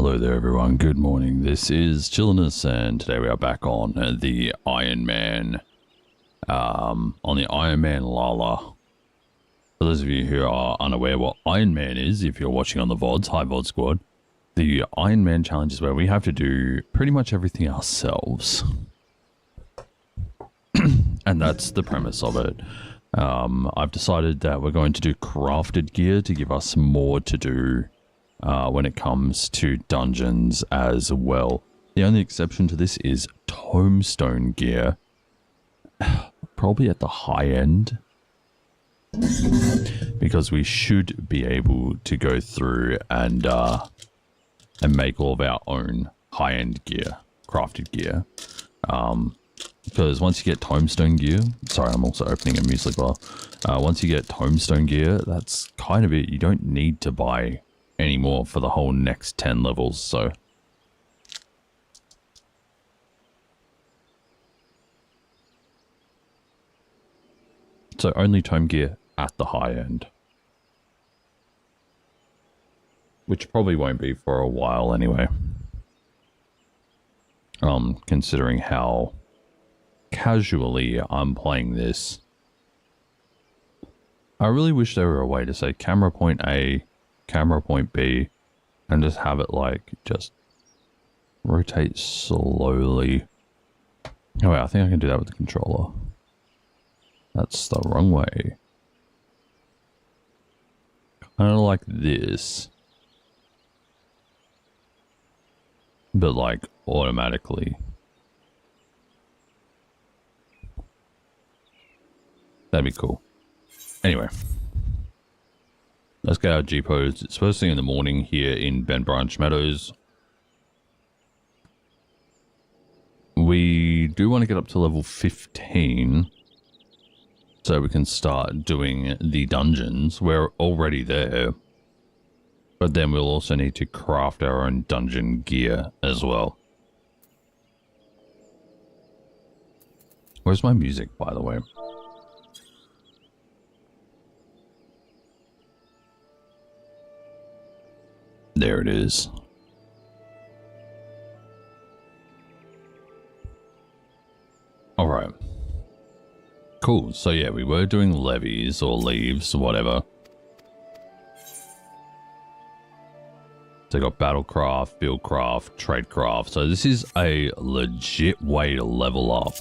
Hello there everyone, good morning. This is Chilliness and today we are back on the Iron Man. On the Iron Man Lala. For those of you who are unaware what Iron Man is, if you're watching on the VODs, hi VOD Squad. The Iron Man challenge is where we have to do pretty much everything ourselves. And that's the premise of it. I've decided that we're going to do crafted gear to give us more to do when it comes to dungeons as well. The only exception to this is tombstone gear. Probably at the high end. Because we should be able to go through and make all of our own high-end gear, crafted gear. Because once you get tombstone gear, sorry, I'm also opening a muesli bar. Once you get tombstone gear, that's kind of it. You don't need to buy any more for the whole next 10 levels, so. So only tome gear at the high end. Which probably won't be for a while anyway. Considering how casually I'm playing this. I really wish there were a way to say camera point A, camera point B, and just have it like, just rotate slowly. Oh wait, I think I can do that with the controller. That's the wrong way. Kind of like this. But like automatically. That'd be cool. Anyway. Let's get our G-pose. It's first thing in the morning here in Ben Branch Meadows. We do want to get up to level 15. So we can start doing the dungeons. We're already there. But then we'll also need to craft our own dungeon gear as well. Where's my music, by the way? There it is. Alright. Cool. So yeah, we were doing levies or leaves or whatever. So got battlecraft, fieldcraft, tradecraft. So this is a legit way to level up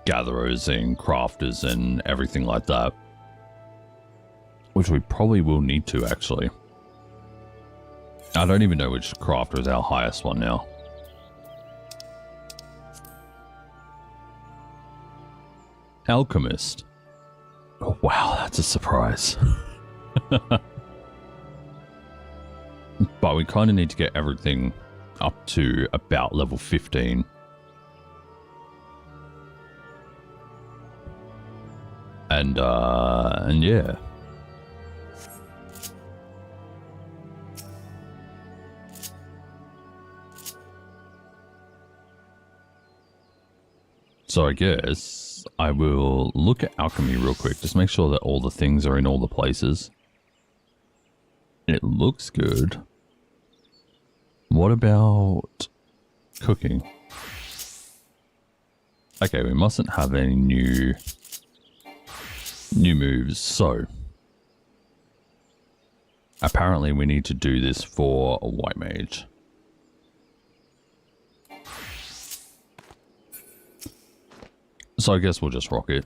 gatherers and crafters and everything like that. Which we probably will need to actually. I don't even know which crafter is our highest one now. Alchemist. Oh wow, that's a surprise. But we kind of need to get everything up to about level 15. And yeah. So I guess I will look at alchemy real quick. Just make sure that all the things are in all the places. It looks good. What about cooking? Okay, we mustn't have any new moves, so apparently we need to do this for a white mage. So I guess we'll just rock it.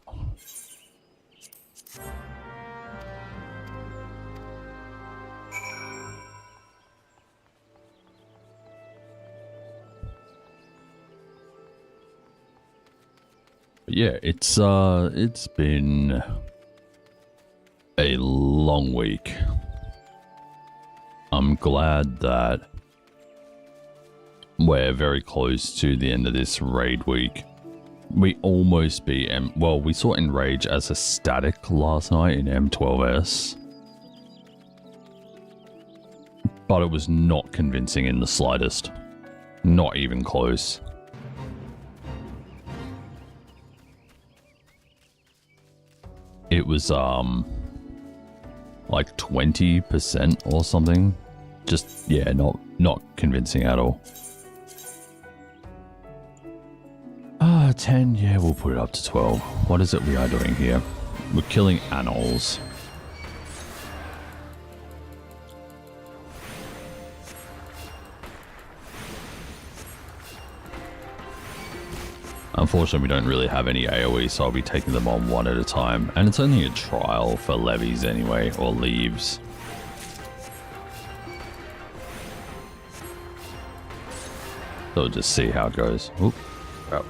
But yeah, it's been a long week. I'm glad that we're very close to the end of this raid week. We almost beat well, we saw Enrage as a static last night in M12S. But it was not convincing in the slightest. Not even close. It was like 20% or something. Just, yeah, not not convincing at all. 10, yeah, we'll put it up to 12. What is it we are doing here? We're killing anoles. Unfortunately, we don't really have any AoE, so I'll be taking them on one at a time. And it's only a trial for levies anyway, or leaves. So we'll just see how it goes. Oop. Oh.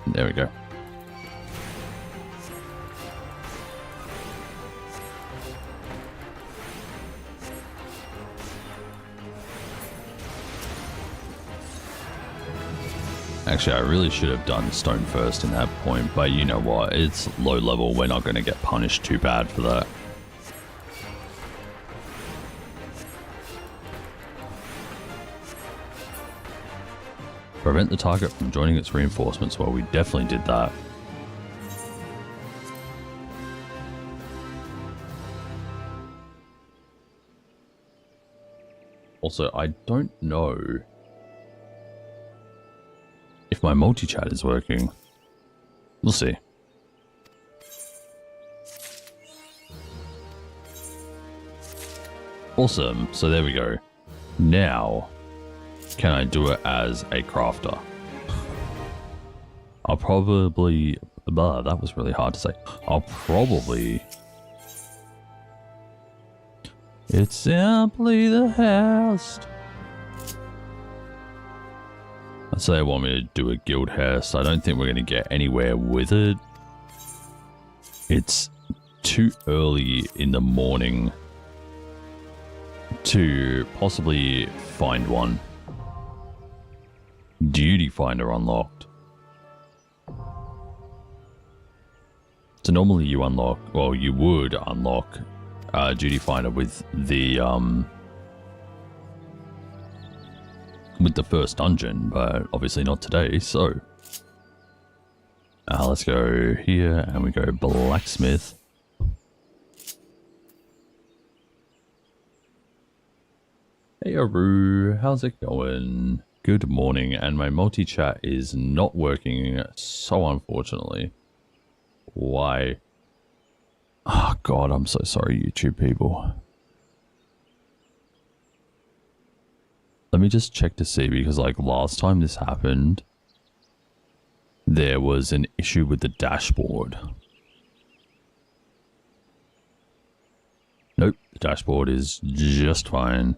There we go. Actually, I really should have done stone first in that point, but you know what? It's low level. We're not going to get punished too bad for that. Prevent the target from joining its reinforcements. Well, we definitely did that. Also, I don't know if my multi-chat is working. We'll see. Awesome. So there we go. Now, can I do it as a crafter? I'll probably... that was really hard to say. I'll probably... It's simply the house. So they want me to do a guild house. I don't think we're going to get anywhere with it. It's too early in the morning to possibly find one. Duty finder unlocked. So normally you unlock, well, you would unlock duty finder with the first dungeon, but obviously not today. So let's go here and we go blacksmith. Hey Aru, how's it going? Good morning, and my multi-chat is not working, so unfortunately. Why? Oh god, I'm so sorry, YouTube people. Let me just check to see, because like last time this happened, there was an issue with the dashboard. Nope, the dashboard is just fine.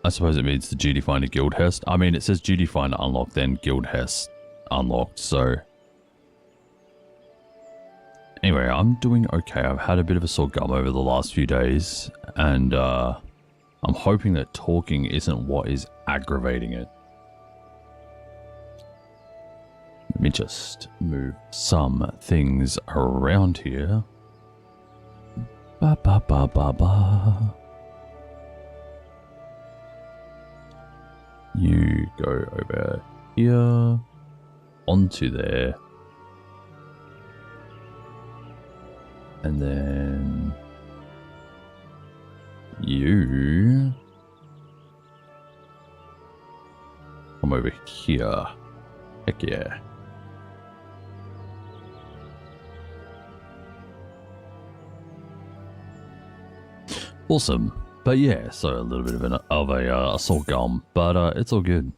I suppose it means the duty finder guild hest. I mean, it says duty finder unlocked, then guild hest unlocked, so... Anyway, I'm doing okay. I've had a bit of a sore gum over the last few days, and I'm hoping that talking isn't what is aggravating it. Let me just move some things around here. Ba ba ba ba ba. You go over here, onto there, and then you come over here. Heck yeah. Awesome. But yeah, so a little bit of a sore gum, but it's all good.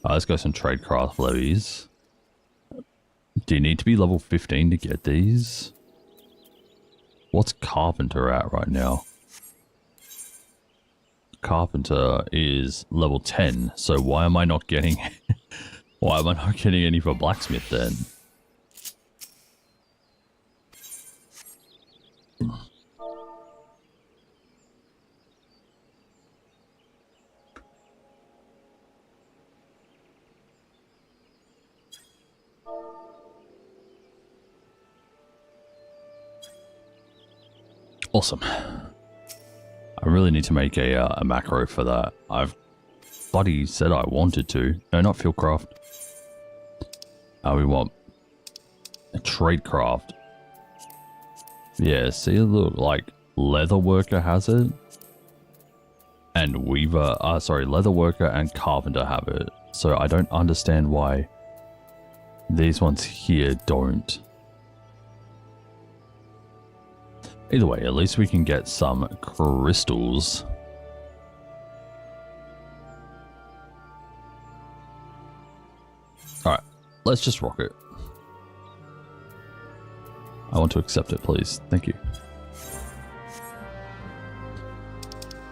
Let's go some tradecraft levies. Do you need to be level 15 to get these? What's Carpenter at right now? Carpenter is level 10, so why am I not getting... why am I not getting any for Blacksmith then? Awesome. I really need to make a macro for that. I've bloody said I wanted to. No, not fieldcraft. We want a tradecraft. Yeah, see, look, like leather worker has it. And weaver, sorry, leather worker and carpenter have it. So I don't understand why these ones here don't. Either way, at least we can get some crystals. Alright, let's just rock it. I want to accept it, please. Thank you.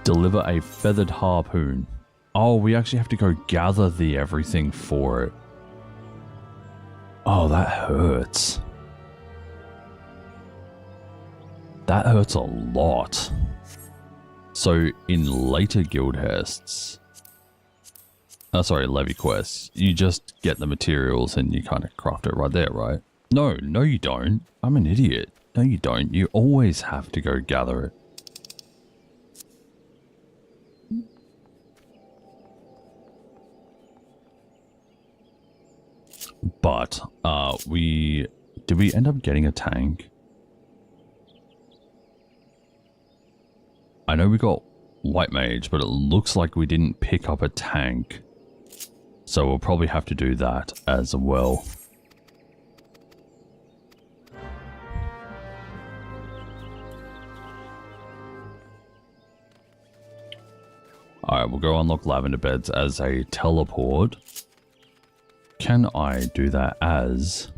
Deliver a feathered harpoon. Oh, we actually have to go gather the everything for it. Oh, that hurts. That hurts a lot. So in later guild hests, sorry, levy quests, you just get the materials and you kind of craft it right there, right? No, no you don't. I'm an idiot. No you don't. You always have to go gather it. But, did we end up getting a tank? I know we got White Mage, but it looks like we didn't pick up a tank. So we'll probably have to do that as well. Alright, we'll go unlock Lavender Beds as a teleport. Can I do that as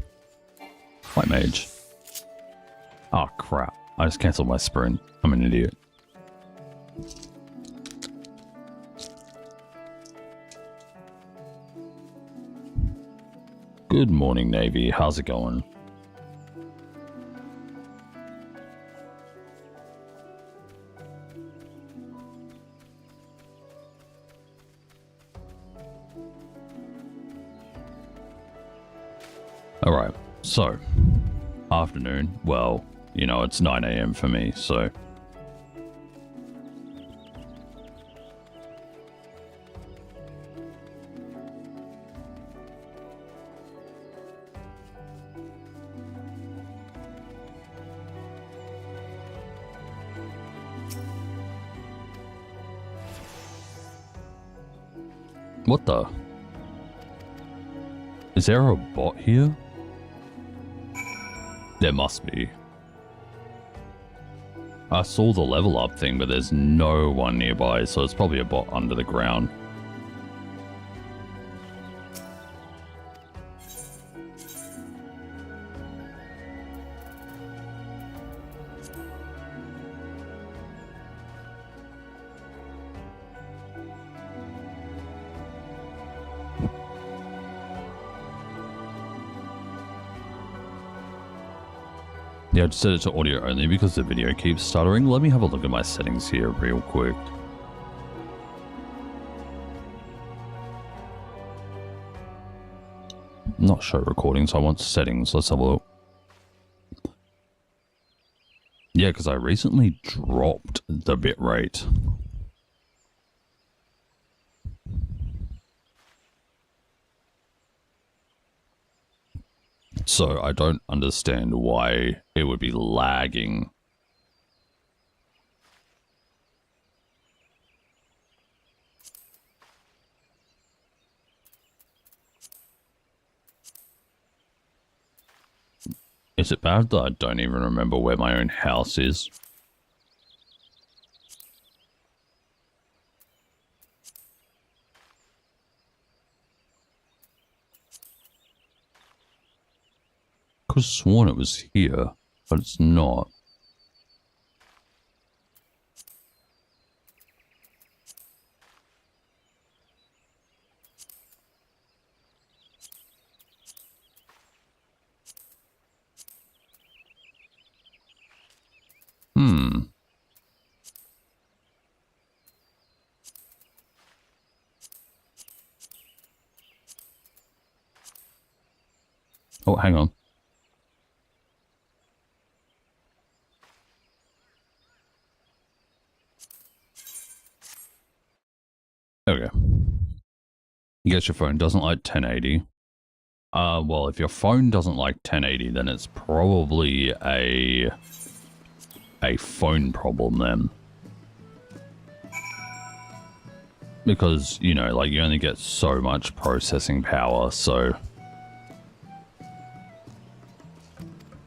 White Mage? Oh crap, I just cancelled my sprint. I'm an idiot. Good morning, Navy. How's it going? Alright, so, afternoon, well, you know, it's 9 AM for me, so. What the? Is there a bot here? There must be. I saw the level up thing, but there's no one nearby, so it's probably a bot under the ground. Yeah, I just set it to audio only because the video keeps stuttering. Let me have a look at my settings here real quick. Not show recording, so I want settings. Let's have a look. Yeah, because I recently dropped the bitrate. So I don't understand why it would be lagging. Is it bad that I don't even remember where my own house is? Could have sworn it was here, but it's not. Oh, hang on. There we go. I guess your phone doesn't like 1080. Well, if your phone doesn't like 1080, then it's probably a a phone problem then. Because, you know, like you only get so much processing power, so...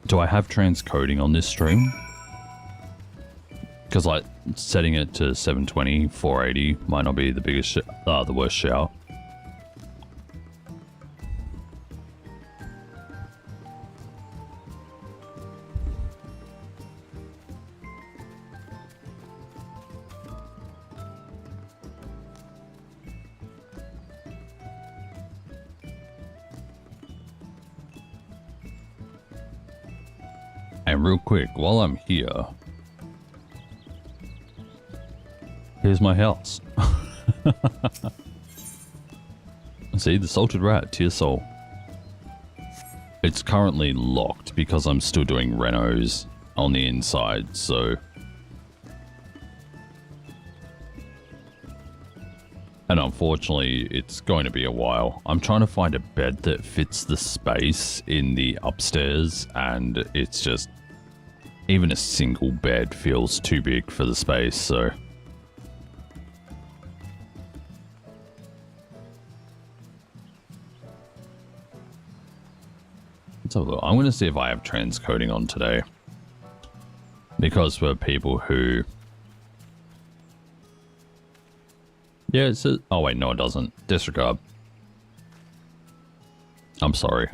Do I have transcoding on this stream? Because like setting it to 720, 480 might not be the biggest, the worst shout. And real quick, while I'm here, here's my house. See, the salted rat, tier soul. It's currently locked because I'm still doing renos on the inside, so... And unfortunately, it's going to be a while. I'm trying to find a bed that fits the space in the upstairs, and it's just... Even a single bed feels too big for the space, so... Let's have a look. I'm going to see if I have transcoding on today. Because for people who... Yeah, it says... Oh wait, no it doesn't. Disregard. I'm sorry.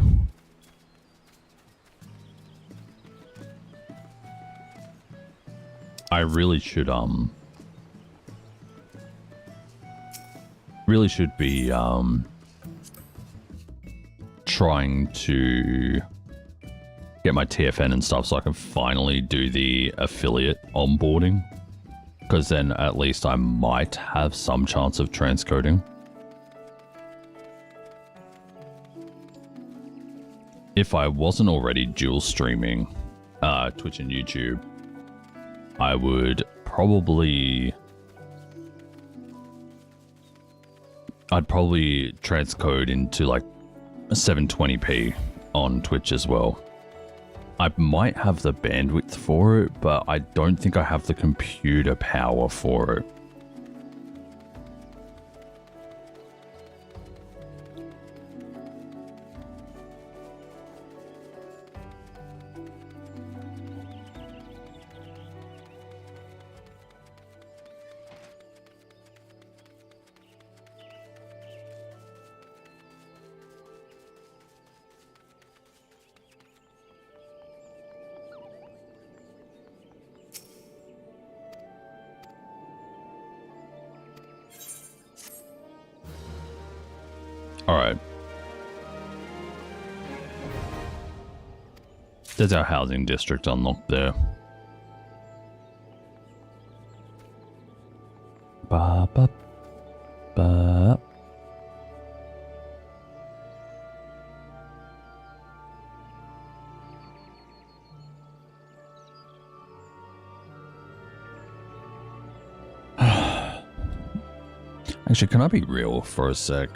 I really should be trying to get my TFN and stuff so I can finally do the affiliate onboarding, because then at least I might have some chance of transcoding. If I wasn't already dual streaming Twitch and YouTube, I would probably... I'd probably transcode into like 720p on Twitch as well. I might have the bandwidth for it, but I don't think I have the computer power for it. Alright. There's our housing district unlocked there. Ba ba ba. Actually, can I be real for a sec?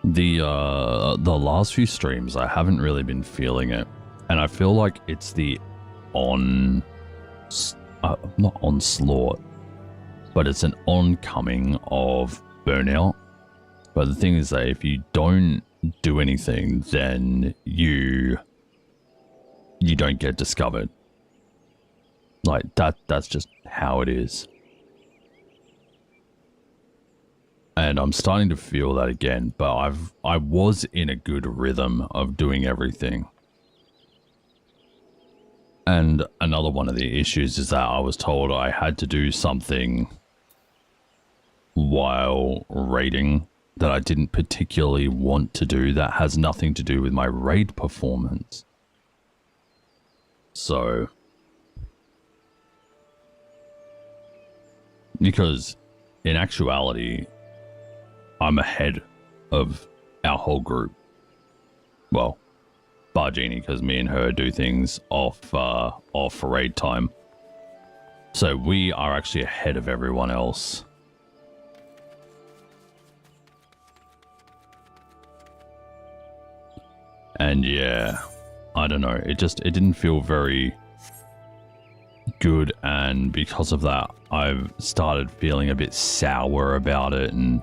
The last few streams, I haven't really been feeling it. And I feel like it's the not onslaught, but it's an oncoming of burnout. But the thing is that if you don't do anything, then you don't get discovered. Like, that's just how it is. And I'm starting to feel that again, but I was in a good rhythm of doing everything. And another one of the issues is that I was told I had to do something while raiding that I didn't particularly want to do, that has nothing to do with my raid performance. So... Because in actuality, I'm ahead of our whole group. Well, bar Genie, because me and her do things off raid time. So we are actually ahead of everyone else. And yeah, I don't know. It didn't feel very good, and because of that, I've started feeling a bit sour about it, and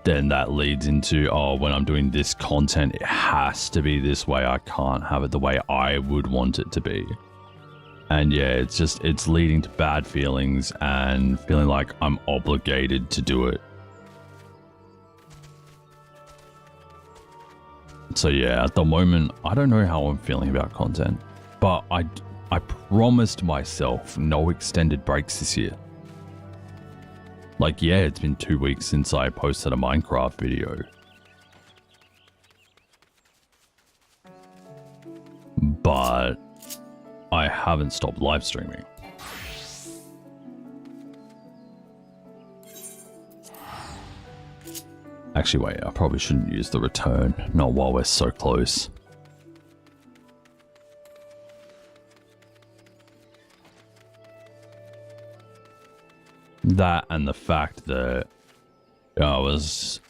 then that leads into, oh, when I'm doing this content, it has to be this way. I can't have it the way I would want it to be. And yeah, it's leading to bad feelings and feeling like I'm obligated to do it. So yeah, at the moment, I don't know how I'm feeling about content, but I promised myself no extended breaks this year. Like, yeah, it's been 2 weeks since I posted a Minecraft video. But I haven't stopped live streaming. Actually, wait, I probably shouldn't use the return, not while we're so close. That and the fact that I was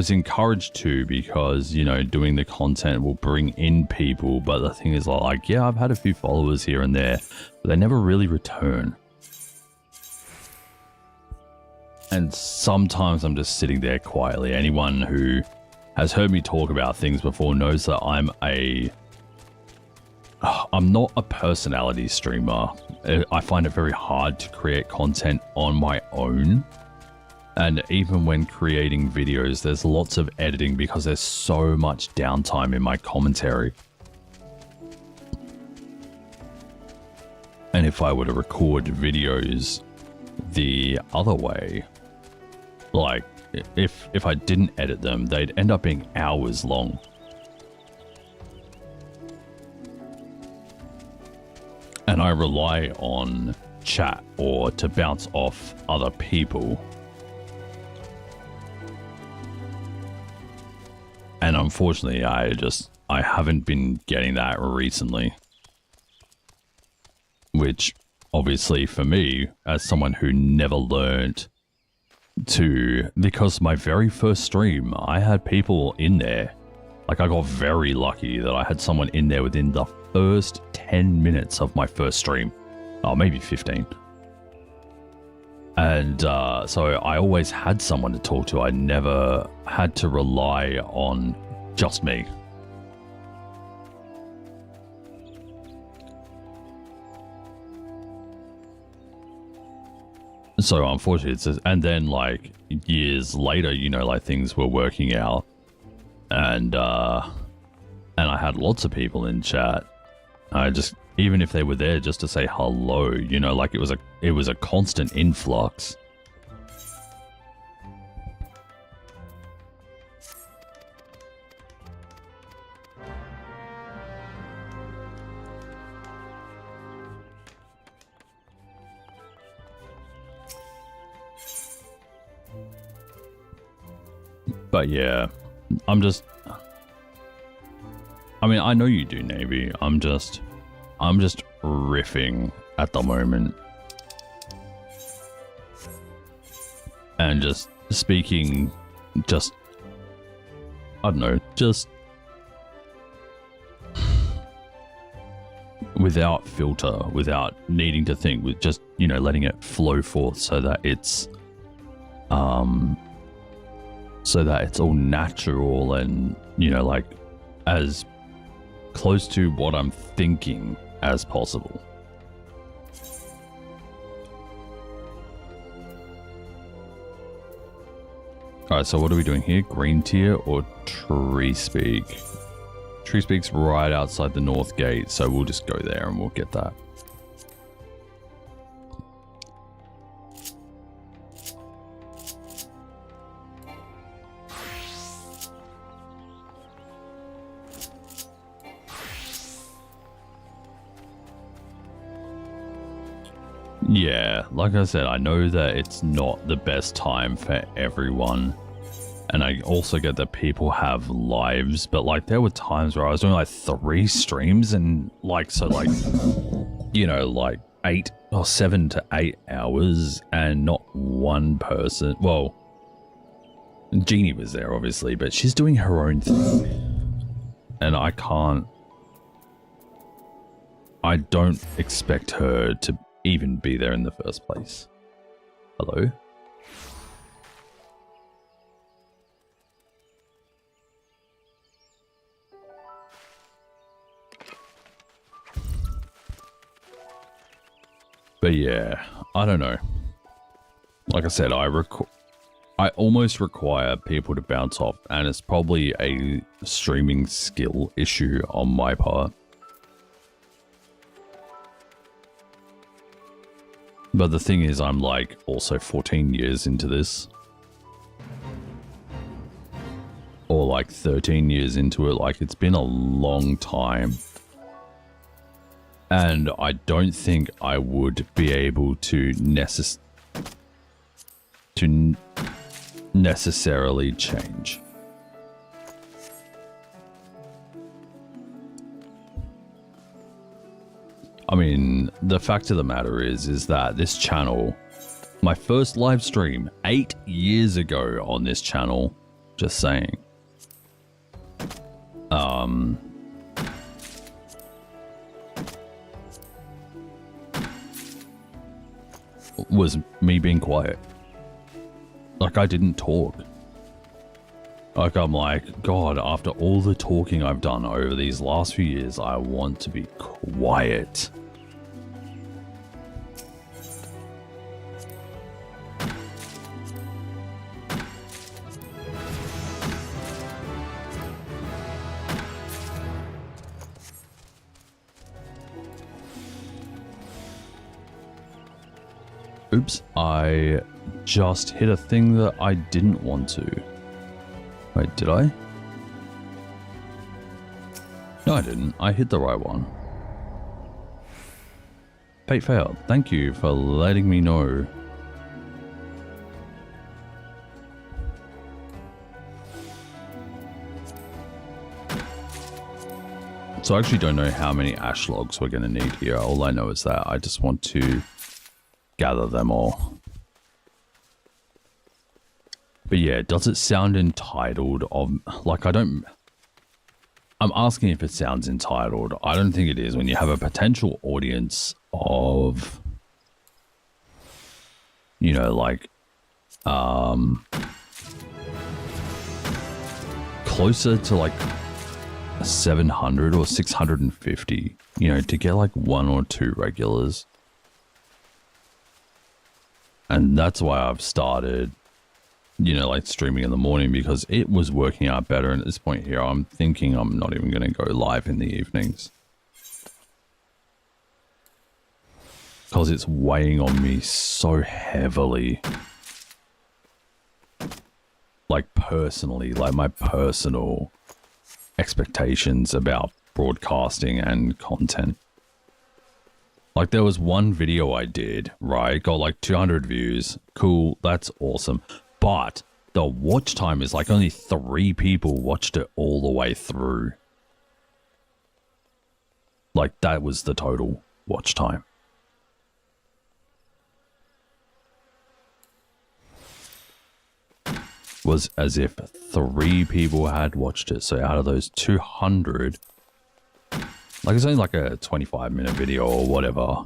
encouraged to, because, you know, doing the content will bring in people, but the thing is, like, yeah, I've had a few followers here and there, but they never really return. And sometimes I'm just sitting there quietly. Anyone who has heard me talk about things before knows that I'm not a personality streamer. I find it very hard to create content on my own. And even when creating videos, there's lots of editing because there's so much downtime in my commentary. And if I were to record videos the other way, like if I didn't edit them, they'd end up being hours long. And I rely on chat or to bounce off other people. And unfortunately, I haven't been getting that recently. Which, obviously for me, as someone who never learned to, because my very first stream, I had people in there. Like, I got very lucky that I had someone in there within the first 10 minutes of my first stream. Oh, maybe 15. And so I always had someone to talk to. I never had to rely on just me. So unfortunately, it's just, and then like years later, you know, like things were working out, and I had lots of people in chat. I just, even if they were there just to say hello, you know, like it was a constant influx. But yeah, I mean, I know you do, Navy. I'm just riffing at the moment. And just speaking, just, I don't know, just without filter, without needing to think, with just, you know, letting it flow forth so that it's all natural and, you know, like as close to what I'm thinking as possible. Alright, so what are we doing here? Green tier or tree speak? Tree speak's right outside the north gate, so we'll just go there and we'll get that. Yeah, like I said, I know that it's not the best time for everyone. And I also get that people have lives, but like there were times where I was doing like 3 streams and like, so like, you know, like 8 or 7 to 8 hours and not one person. Well, Jeannie was there obviously, but she's doing her own thing. And I don't expect her to even be there in the first place. Hello? But yeah, I don't know. Like I said, I almost require people to bounce off, and it's probably a streaming skill issue on my part. But the thing is, I'm like also 14 years into this. Or like 13 years into it. Like, it's been a long time. And I don't think I would be able to necessarily change. I mean, the fact of the matter is that this channel, my first live stream 8 years ago on this channel, just saying, was me being quiet. Like, I didn't talk. Like, I'm like, God, after all the talking I've done over these last few years, I want to be quiet. Oops, I just hit a thing that I didn't want to. Wait, did I? No, I didn't. I hit the right one. Fate failed. Thank you for letting me know. So I actually don't know how many ash logs we're going to need here. All I know is that I just want to gather them all. But yeah, does it sound entitled of, like, I'm asking if it sounds entitled. I don't think it is when you have a potential audience of, you know, like, closer to like 700 or 650, you know, to get like 1 or 2 regulars. And that's why I've started, you know, like streaming in the morning, because it was working out better. And at this point here, I'm thinking I'm not even going to go live in the evenings, because it's weighing on me so heavily. Like, personally, like my personal expectations about broadcasting and content. Like, there was one video I did, right? Got like 200 views. Cool, that's awesome. But the watch time is like only 3 people watched it all the way through. Like, that was the total watch time. Was as if 3 people had watched it. So out of those 200, like, it's only like a 25-minute video or whatever.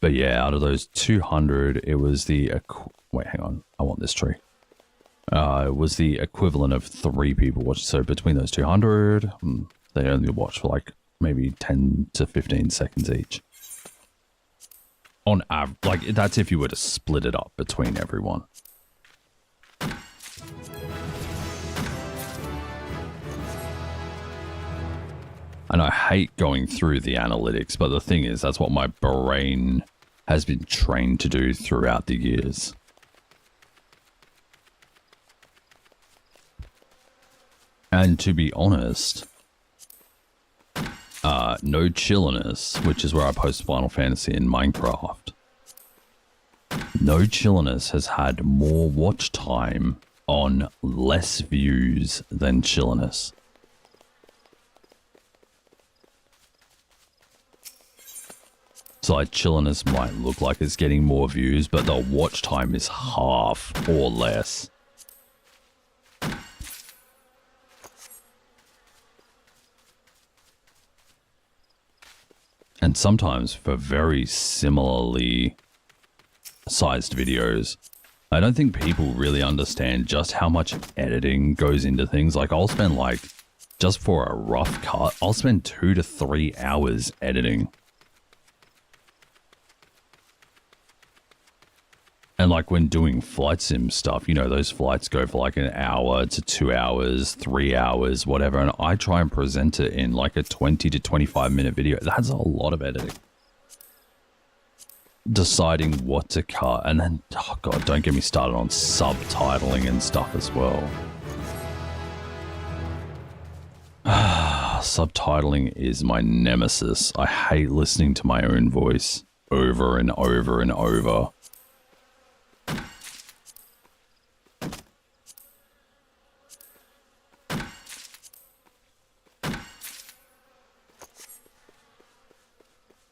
But yeah, out of those 200, it was the... Wait, hang on. I want this tree. It was the equivalent of 3 people watched. So between those 200, they only watched for like maybe 10 to 15 seconds each. On average, like, that's if you were to split it up between everyone. And I hate going through the analytics, but the thing is, that's what my brain has been trained to do throughout the years. And to be honest, No Chilliness, which is where I post Final Fantasy and Minecraft, No Chilliness has had more watch time on less views than Chilliness. So like, Chilliness might look like it's getting more views, but the watch time is half or less. And sometimes for very similarly sized videos, I don't think people really understand just how much editing goes into things. Like I'll spend like, just for a rough cut, I'll spend 2 to 3 hours editing. And like when doing flight sim stuff, you know, those flights go for like an hour to 2 hours, 3 hours, whatever. And I try and present it in like a 20 to 25 minute video. That's a lot of editing. Deciding what to cut. And then, oh God, don't get me started on subtitling and stuff as well. Subtitling is my nemesis. I hate listening to my own voice over and over and over.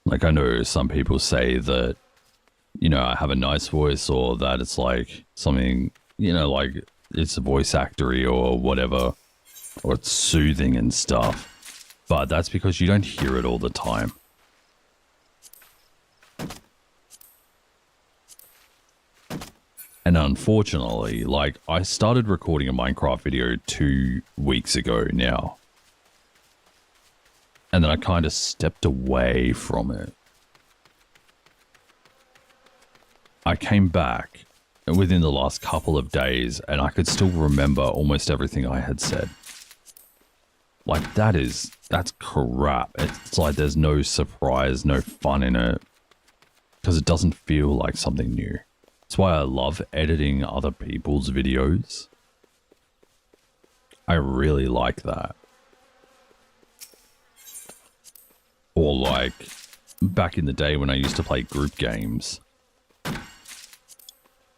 Like, I know some people say that, you know, I have a nice voice, or that it's like something, you know, like it's a voice actory or whatever, or it's soothing and stuff. But that's because you don't hear it all the time. And unfortunately, like, I started recording a Minecraft video 2 weeks ago now. And then I kind of stepped away from it. I came back within the last couple of days and I could still remember almost everything I had said. Like, that's crap. It's like there's no surprise, no fun in it. Because it doesn't feel like something new. That's why I love editing other people's videos. I really like that. Or like, back in the day when I used to play group games,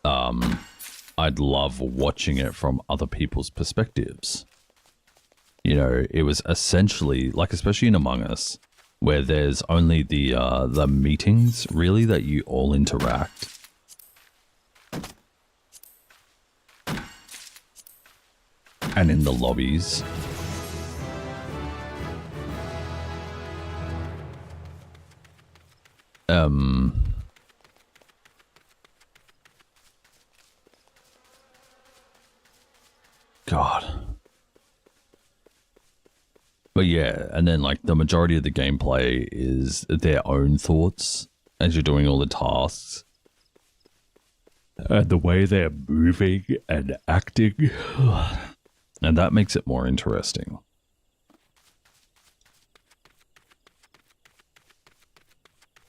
I'd love watching it from other people's perspectives. You know, it was essentially, like, especially in Among Us, where there's only the meetings, really, that you all interact. And in the lobbies. God. But yeah, and then like the majority of the gameplay is their own thoughts as you're doing all the tasks. And the way they're moving and acting. And that makes it more interesting.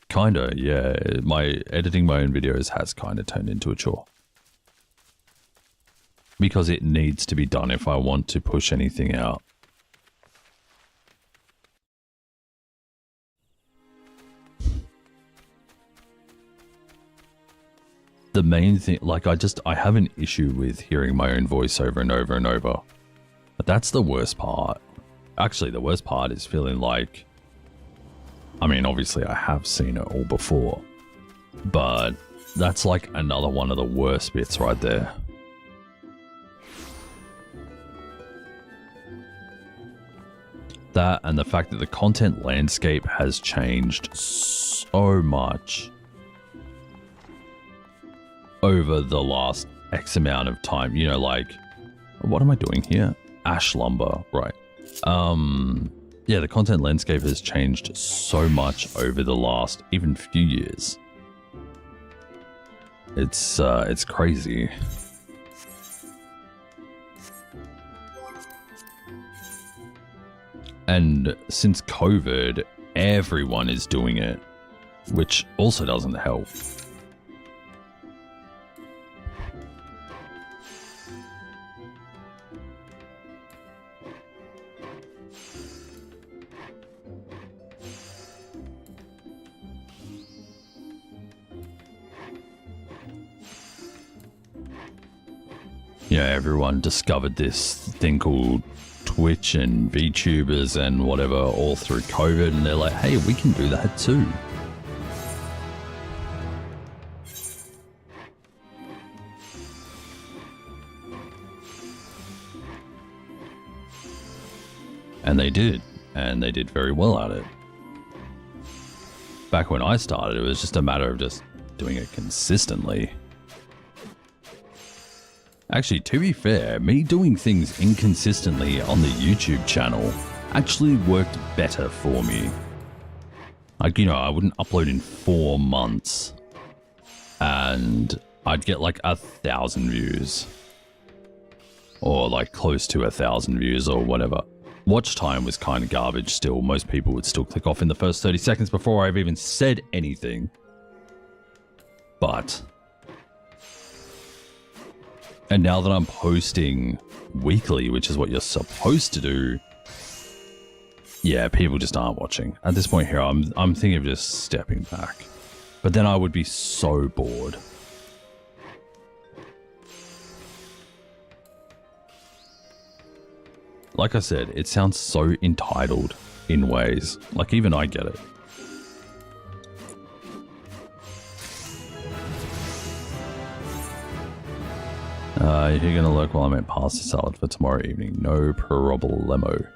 Kinda, yeah. Editing my own videos has kinda turned into a chore. Because it needs to be done if I want to push anything out. The main thing, like, I have an issue with hearing my own voice over and over and over. But that's the worst part. Actually, the worst part is feeling like, I mean, obviously I have seen it all before, but that's like another one of the worst bits right there. That and the fact that the content landscape has changed so much over the last X amount of time. You know, like, what am I doing here? Ash lumber, right. Yeah, the content landscape has changed so much over the last even few years. It's crazy. And since COVID, everyone is doing it, which also doesn't help. Yeah, everyone discovered this thing called Twitch and VTubers and whatever all through COVID, and they're like, hey, we can do that too. And they did very well at it. back when I started, it was just a matter of just doing it consistently. Actually, to be fair, me doing things inconsistently on the YouTube channel actually worked better for me. Like, you know, I wouldn't upload in 4 months and I'd get like 1,000 views. Or like close to 1,000 views or whatever. Watch time was kind of garbage still. Most people would still click off in the first 30 seconds before I've even said anything. But... and now that I'm posting weekly, which is what you're supposed to do, yeah, people just aren't watching. At this point here, I'm thinking of just stepping back. But then I would be so bored. Like I said, it sounds so entitled in ways. Like, even I get it. You're gonna lurk while I make pasta salad for tomorrow evening. No problemo.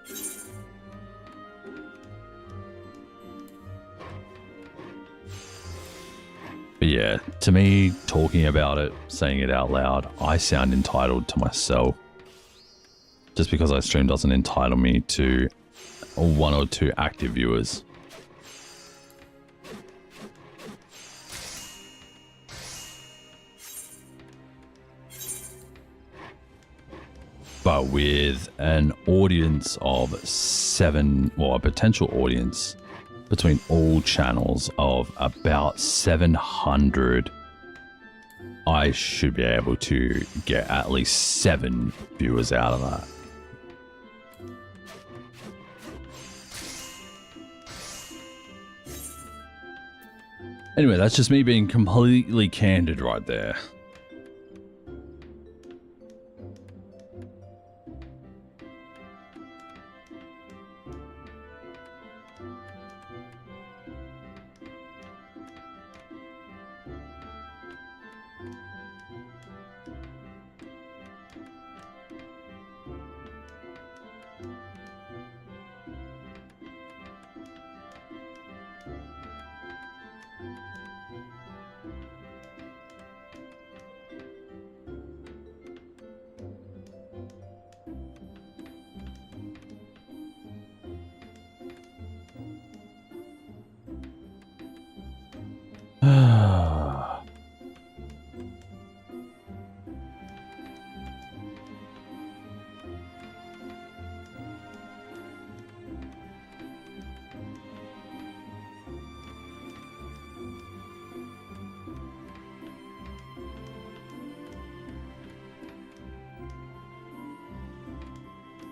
But yeah, to me, talking about it, saying it out loud, I sound entitled to myself. Just because I stream doesn't entitle me to 1 or 2 active viewers. But with an audience of 7, or a potential audience between all channels of about 700, I should be able to get at least 7 viewers out of that. Anyway, that's just me being completely candid right there.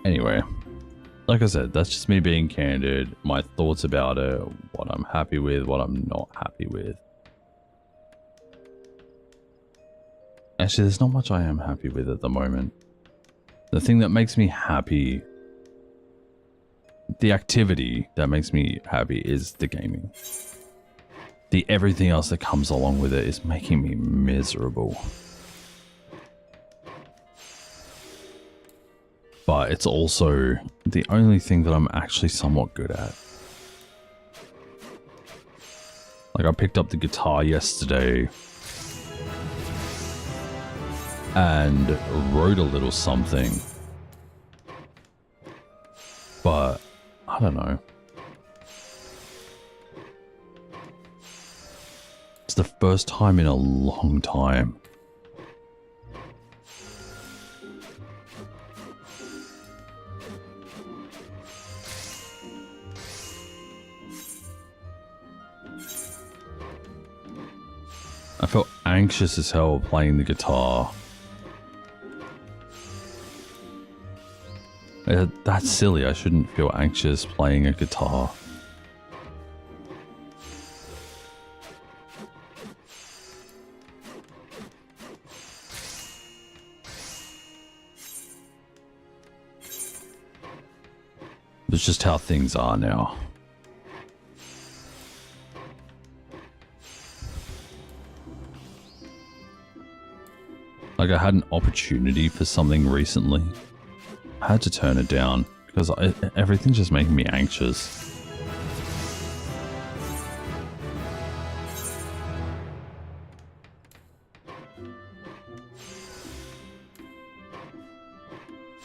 Anyway, like I said, that's just me being candid, my thoughts about it, what I'm happy with, what I'm not happy with. Actually, there's not much I am happy with at the moment. The thing that makes me happy, the activity that makes me happy is the gaming. The everything else that comes along with it is making me miserable. But it's also the only thing that I'm actually somewhat good at. Like, I picked up the guitar yesterday and wrote a little something. But I don't know. It's the first time in a long time. I felt anxious as hell playing the guitar. That's silly. I shouldn't feel anxious playing a guitar. It's just how things are now. Like, I had an opportunity for something recently. I had to turn it down because everything's just making me anxious.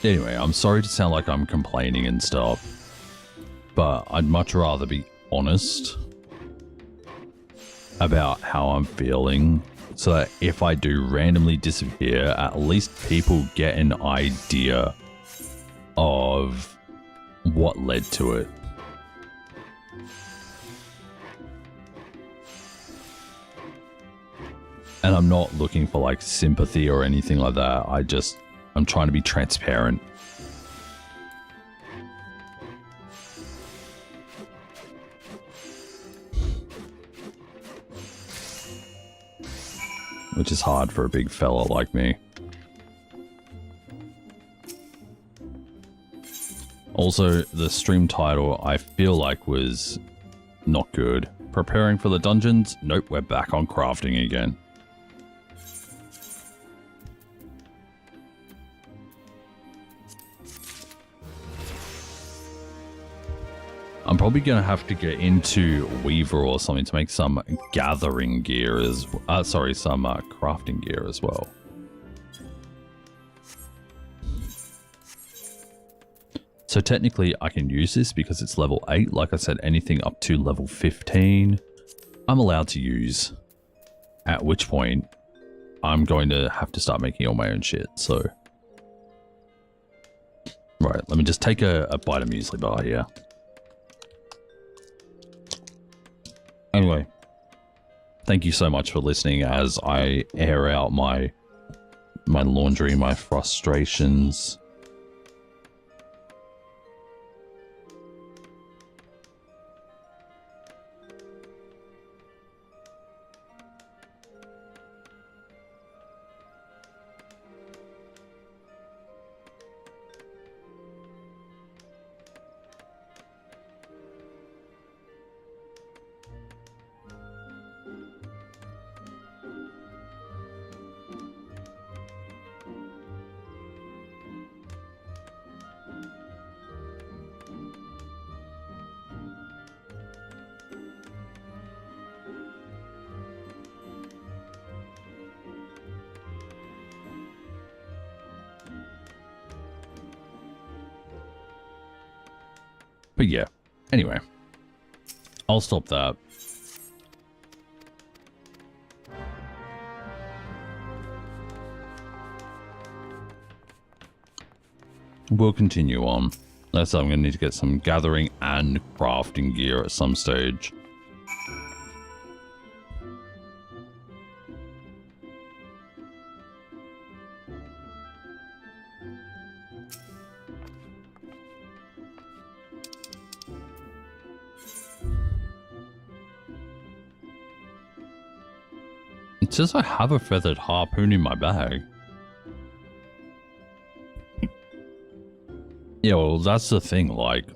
Anyway, I'm sorry to sound like I'm complaining and stuff, but I'd much rather be honest about how I'm feeling, so that if I do randomly disappear, at least people get an idea of what led to it. And I'm not looking for like sympathy or anything like that. I'm trying to be transparent. Which is hard for a big fella like me. Also, the stream title I feel like was not good. Preparing for the dungeons? Nope, we're back on crafting again. I'm probably going to have to get into Weaver or something to make some gathering gear as some crafting gear as well. So technically I can use this because it's level 8. Like I said, anything up to level 15 I'm allowed to use. At which point I'm going to have to start making all my own shit. So right, let me just take a bite of muesli bar here. Anyway, thank you so much for listening as I air out my laundry, my frustrations. But yeah, anyway, I'll stop that. We'll continue on. That's I'm going to need to get some gathering and crafting gear at some stage. It says I have a feathered harpoon in my bag. Yeah, well, that's the thing, like,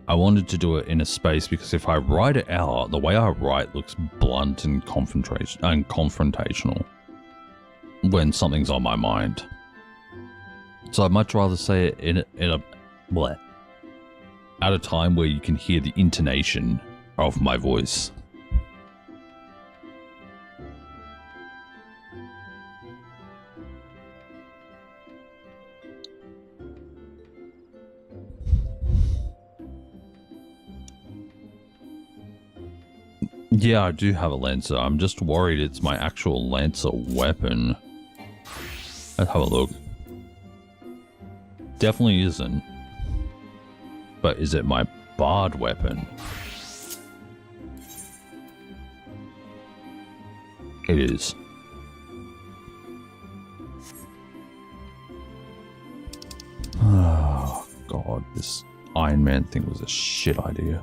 I wanted to do it in a space because if I write it out, the way I write looks blunt and confrontational when something's on my mind. So I'd much rather say it in a bleh, at a time where you can hear the intonation of my voice. Yeah, I do have a Lancer. I'm just worried it's my actual Lancer weapon. Let's have a look. Definitely isn't. But is it my bard weapon? It is. Oh, God. This Iron Man thing was a shit idea.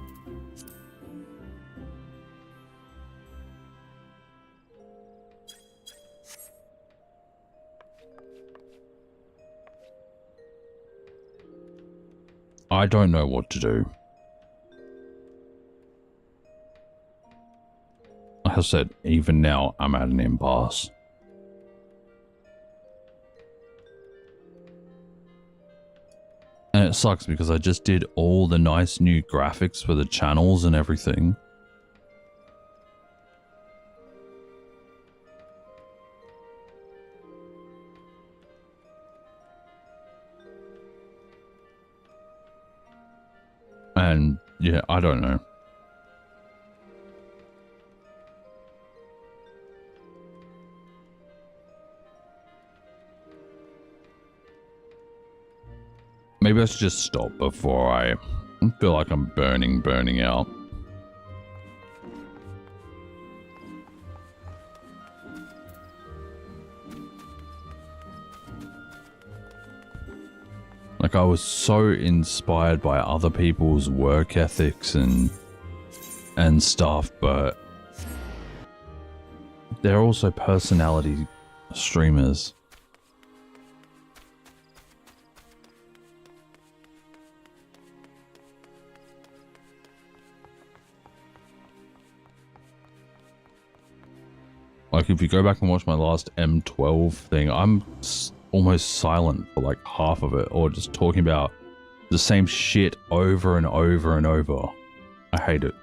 I don't know what to do. Like I said, even now, I'm at an impasse. And it sucks because I just did all the nice new graphics for the channels and everything. And yeah, I don't know. Maybe I should just stop before I feel like I'm burning out. Like, I was so inspired by other people's work ethics and stuff, but they're also personality streamers. Like, if you go back and watch my last M12 thing, I'm almost silent for like half of it, or just talking about the same shit over and over and over. I hate it.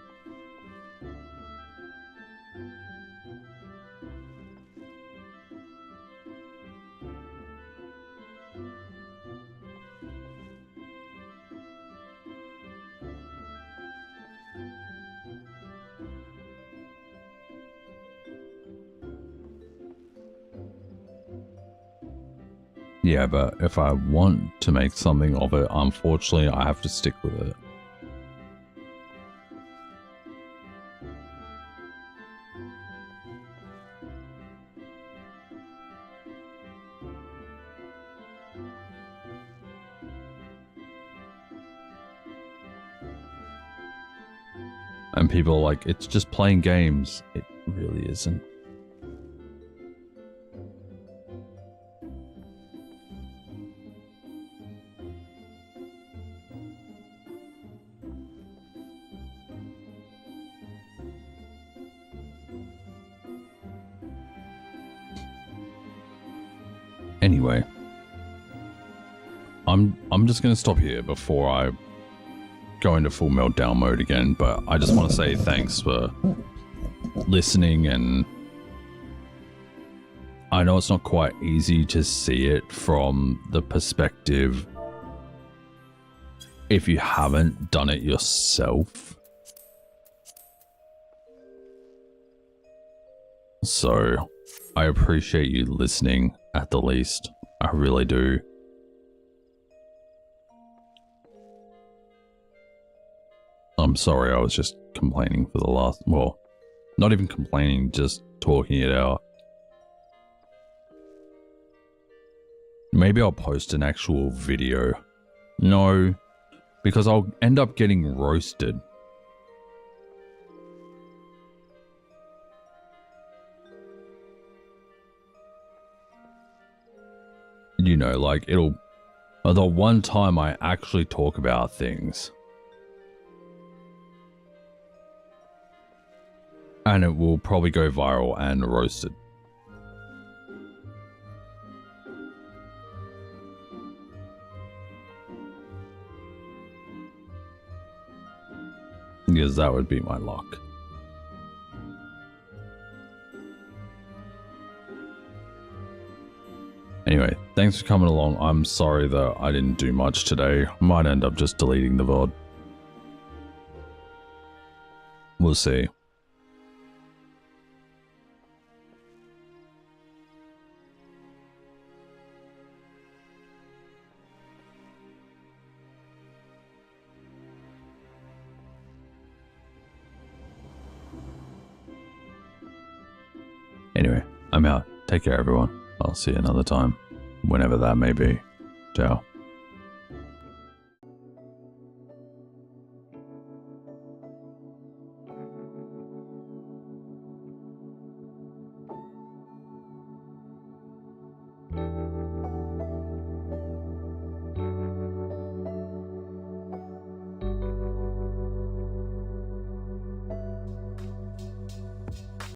Yeah, but if I want to make something of it, unfortunately, I have to stick with it. And people are like, it's just playing games. It really isn't. Anyway, I'm just gonna stop here before I go into full meltdown mode again, but I just want to say thanks for listening, and I know it's not quite easy to see it from the perspective if you haven't done it yourself. So I appreciate you listening at the least. I really do. I'm sorry, I was just complaining for the last... Well, not even complaining, just talking it out. Maybe I'll post an actual video. No, because I'll end up getting roasted. You know, like, it'll... The one time I actually talk about things... And it will probably go viral and roasted. Because that would be my luck. Anyway, thanks for coming along. I'm sorry that I didn't do much today. Might end up just deleting the VOD. We'll see. Anyway, I'm out. Take care, everyone. I'll see you another time, whenever that may be. Ciao.